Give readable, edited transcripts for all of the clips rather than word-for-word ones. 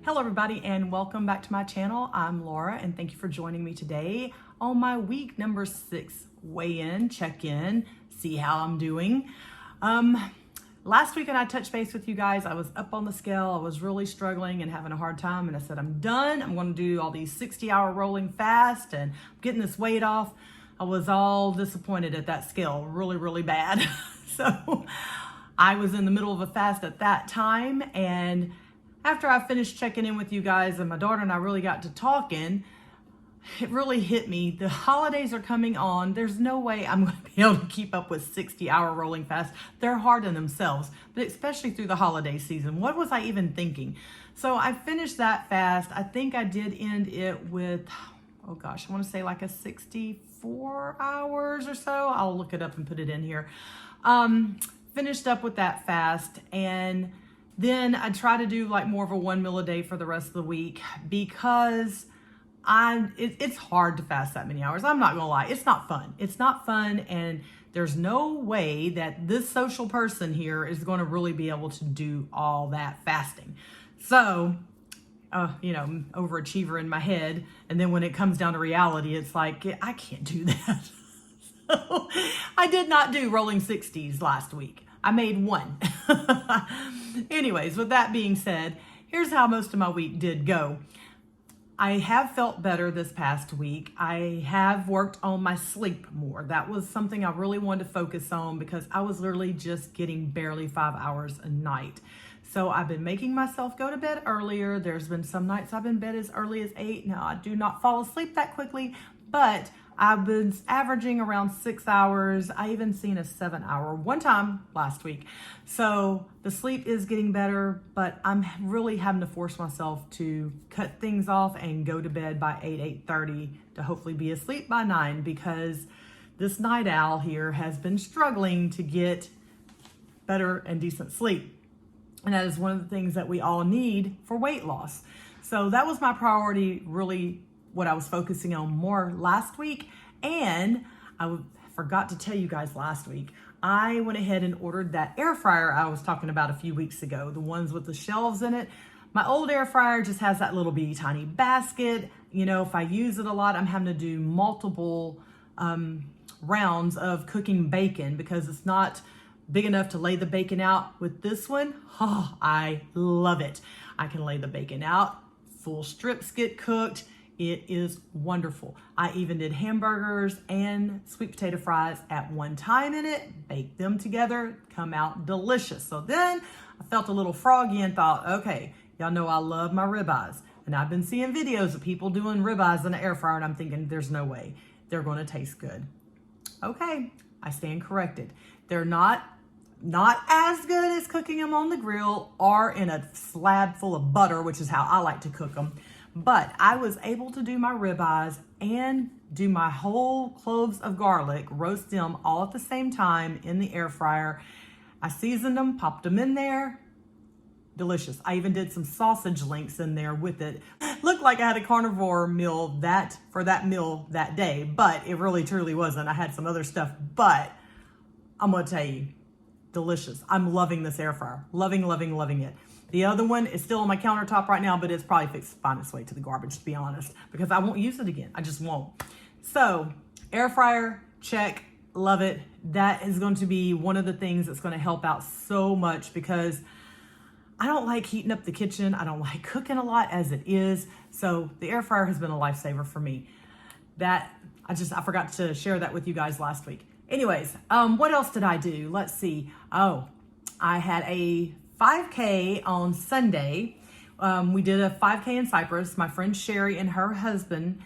Hello everybody and welcome back to my channel. I'm Laura and thank you for joining me today on my week number 6 weigh-in, check-in, see how I'm doing. Last week when I touched base with you guys, I was up on the scale. I was really struggling and having a hard time and I said, I'm done. I'm going to do all these 60-hour rolling fast and I'm getting this weight off. I was all disappointed at that scale, really bad. So I was in the middle of a fast at that time, and after I finished checking in with you guys and my daughter and I really got to talking, it really hit me. The holidays are coming on. There's no way I'm going to be able to keep up with 60-hour rolling fast. They're hard in themselves, but especially through the holiday season. What was I even thinking? So I finished that fast. I think I did end it with, oh gosh, I want to say like a 64 hours or so. I'll look it up and put it in here. Finished up with that fast, and then I try to do like more of a 1 meal a day for the rest of the week because it's hard to fast that many hours. I'm not gonna lie, it's not fun. It's not fun, and there's no way that this social person here is going to really be able to do all that fasting. So, overachiever in my head, and then when it comes down to reality, it's like, I can't do that. So I did not do rolling 60s last week. I made one. Anyways, with that being said, here's how most of my week did go. I have felt better this past week. I have worked on my sleep more. That was something I really wanted to focus on because I was literally just getting barely 5 hours a night. So I've been making myself go to bed earlier. There's been some nights I've been in bed as early as 8. Now, I do not fall asleep that quickly, but I've been averaging around 6 hours. I even seen a 7-hour one time last week. So the sleep is getting better, but I'm really having to force myself to cut things off and go to bed by 8:30 to hopefully be asleep by 9, because this night owl here has been struggling to get better and decent sleep. And that is one of the things that we all need for weight loss. So that was my priority, really what I was focusing on more last week. And I forgot to tell you guys last week, I went ahead and ordered that air fryer I was talking about a few weeks ago, the ones with the shelves in it. My old air fryer just has that little bitty tiny basket. You know, if I use it a lot, I'm having to do multiple rounds of cooking bacon because it's not big enough to lay the bacon out. With this one, oh, I love it. I can lay the bacon out, full strips get cooked. It is wonderful. I even did hamburgers and sweet potato fries at one time in it, baked them together, come out delicious. So then I felt a little froggy and thought, okay, y'all know I love my ribeyes. And I've been seeing videos of people doing ribeyes in the air fryer, and I'm thinking there's no way they're gonna taste good. Okay, I stand corrected. They're not as good as cooking them on the grill or in a slab full of butter, which is how I like to cook them. But I was able to do my ribeyes and do my whole cloves of garlic, roast them all at the same time in the air fryer. I seasoned them, popped them in there. Delicious. I even did some sausage links in there with it. Looked like I had a carnivore meal for that meal that day, but it really truly wasn't. I had some other stuff, but I'm gonna tell you, delicious. I'm loving this air fryer. Loving it. The other one is still on my countertop right now, but it's probably fixed to find its way to the garbage, to be honest, because I won't use it again. I just won't. So air fryer, check, love it. That is going to be one of the things that's going to help out so much because I don't like heating up the kitchen. I don't like cooking a lot as it is. So the air fryer has been a lifesaver for me. I forgot to share that with you guys last week. Anyways, what else did I do? Let's see. Oh, I had a 5K on Sunday. We did a 5K in Cypress. My friend Sherry and her husband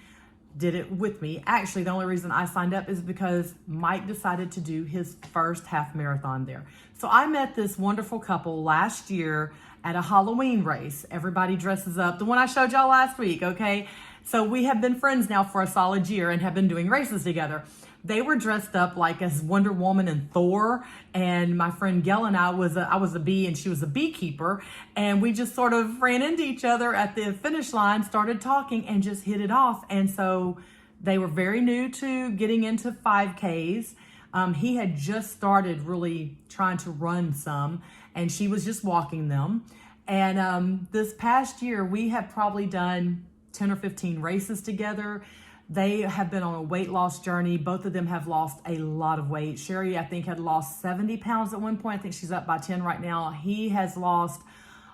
did it with me. Actually, the only reason I signed up is because Mike decided to do his first half marathon there. So I met this wonderful couple last year at a Halloween race. Everybody dresses up, the one I showed y'all last week, okay? So we have been friends now for a solid year and have been doing races together. They were dressed up like as Wonder Woman and Thor, and my friend Gail and I was a bee and she was a beekeeper, and we just sort of ran into each other at the finish line, started talking, and just hit it off. And so they were very new to getting into 5Ks. He had just started really trying to run some, and she was just walking them. And this past year, we have probably done 10 or 15 races together. They have been on a weight loss journey. Both of them have lost a lot of weight. Sherry, I think, had lost 70 pounds at one point. I think she's up by 10 right now. He has lost,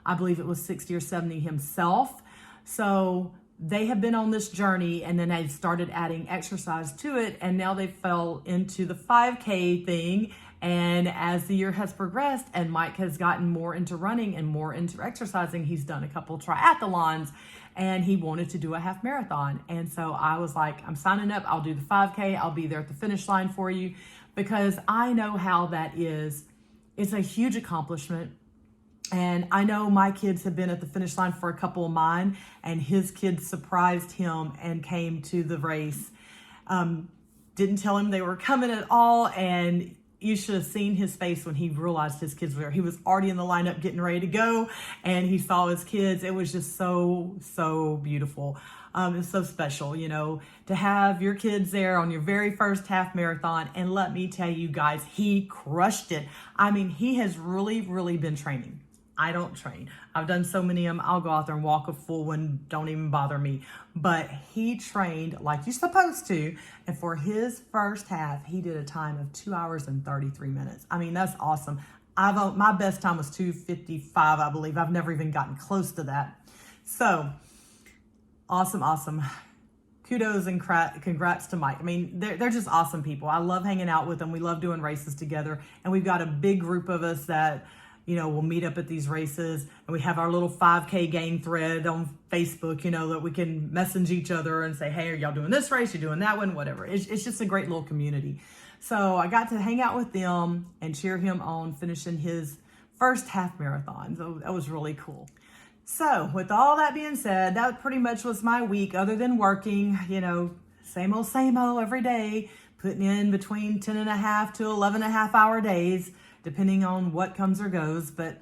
I believe it was 60 or 70 himself. So they have been on this journey, and then they started adding exercise to it, and now they fell into the 5K thing. And as the year has progressed and Mike has gotten more into running and more into exercising, he's done a couple triathlons, and he wanted to do a half marathon. And so I was like, I'm signing up. I'll do the 5K. I'll be there at the finish line for you, because I know how that is. It's a huge accomplishment. And I know my kids have been at the finish line for a couple of mine, and his kids surprised him and came to the race. Didn't tell him they were coming at all, and you should have seen his face when he realized his kids were there. He was already in the lineup getting ready to go, and he saw his kids. It was just so beautiful. It's so special, you know, to have your kids there on your very first half marathon. And let me tell you guys, he crushed it. I mean, he has really been training. I don't train. I've done so many of them. I'll go out there and walk a full one. Don't even bother me. But he trained like you're supposed to. And for his first half, he did a time of 2 hours and 33 minutes. I mean, that's awesome. My best time was 2:55, I believe. I've never even gotten close to that. So awesome. Kudos and congrats to Mike. I mean, they're just awesome people. I love hanging out with them. We love doing races together. And we've got a big group of us that, you know, we'll meet up at these races, and we have our little 5K gang thread on Facebook, you know, that we can message each other and say, hey, are y'all doing this race? You're doing that one, whatever. It's just a great little community. So I got to hang out with them and cheer him on finishing his first half marathon. So that was really cool. So with all that being said, that pretty much was my week, other than working, you know, same old every day, putting in between 10.5 to 11.5 hour days, depending on what comes or goes. But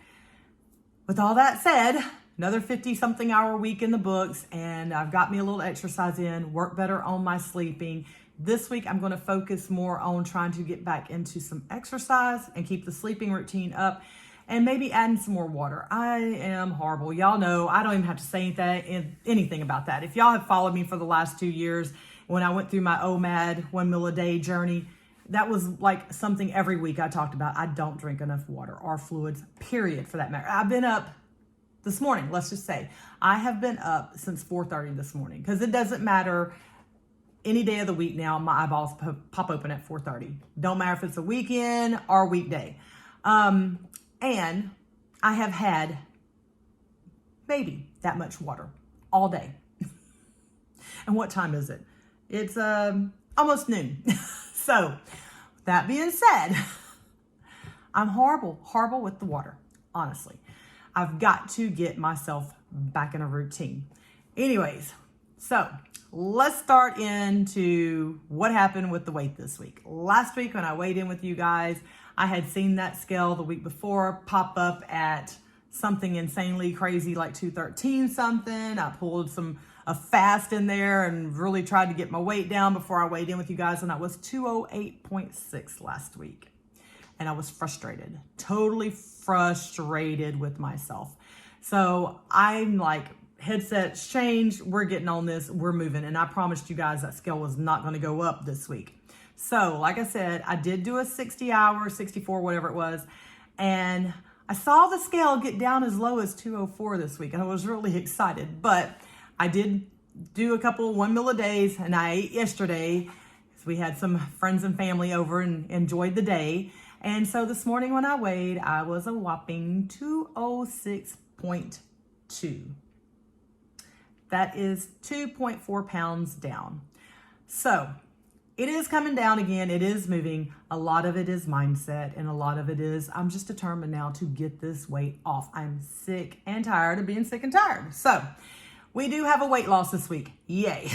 with all that said, another 50-something hour week in the books, and I've got me a little exercise in, work better on my sleeping. This week, I'm going to focus more on trying to get back into some exercise and keep the sleeping routine up, and maybe adding some more water. I am horrible. Y'all know I don't even have to say anything about that. If y'all have followed me for the last 2 years, when I went through my OMAD 1 meal a day journey, that was like something every week I talked about. I don't drink enough water or fluids, period, for that matter. I've been up this morning, let's just say. I have been up since 4:30 this morning, because it doesn't matter any day of the week now. My eyeballs pop open at 4:30. Don't matter if it's a weekend or a weekday. And I have had maybe that much water all day. And what time is it? It's almost noon. So, that being said, I'm horrible with the water, honestly. I've got to get myself back in a routine. Anyways, so let's start into what happened with the weight this week. Last week when I weighed in with you guys, I had seen that scale the week before pop up at something insanely crazy like 213 something. I pulled a fast in there and really tried to get my weight down before I weighed in with you guys, and I was 208.6 last week. And I was frustrated, totally frustrated with myself. So I'm like, headsets changed, we're getting on this, we're moving. And I promised you guys that scale was not going to go up this week. So like I said, I did do a 60 hour, 64, whatever it was. And I saw the scale get down as low as 204 this week, and I was really excited. But I did do a couple 1 meal a days, and I ate yesterday. We had some friends and family over and enjoyed the day. And so this morning when I weighed, I was a whopping 206.2. That is 2.4 pounds down. So it is coming down again. It is moving. A lot of it is mindset, and a lot of it is I'm just determined now to get this weight off. I'm sick and tired of being sick and tired. So we do have a weight loss this week. Yay.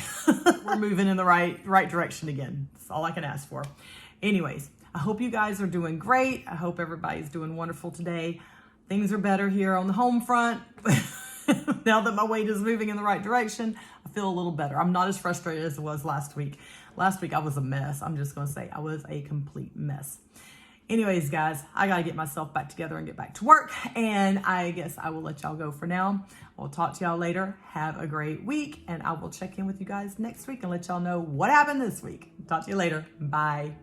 We're moving in the right direction again. That's all I can ask for. Anyways, I hope you guys are doing great. I hope everybody's doing wonderful today. Things are better here on the home front. Now that my weight is moving in the right direction, I feel a little better. I'm not as frustrated as I was last week. Last week I was a mess. I'm just going to say I was a complete mess. Anyways, guys, I got to get myself back together and get back to work. And I guess I will let y'all go for now. I'll talk to y'all later. Have a great week. And I will check in with you guys next week and let y'all know what happened this week. Talk to you later. Bye.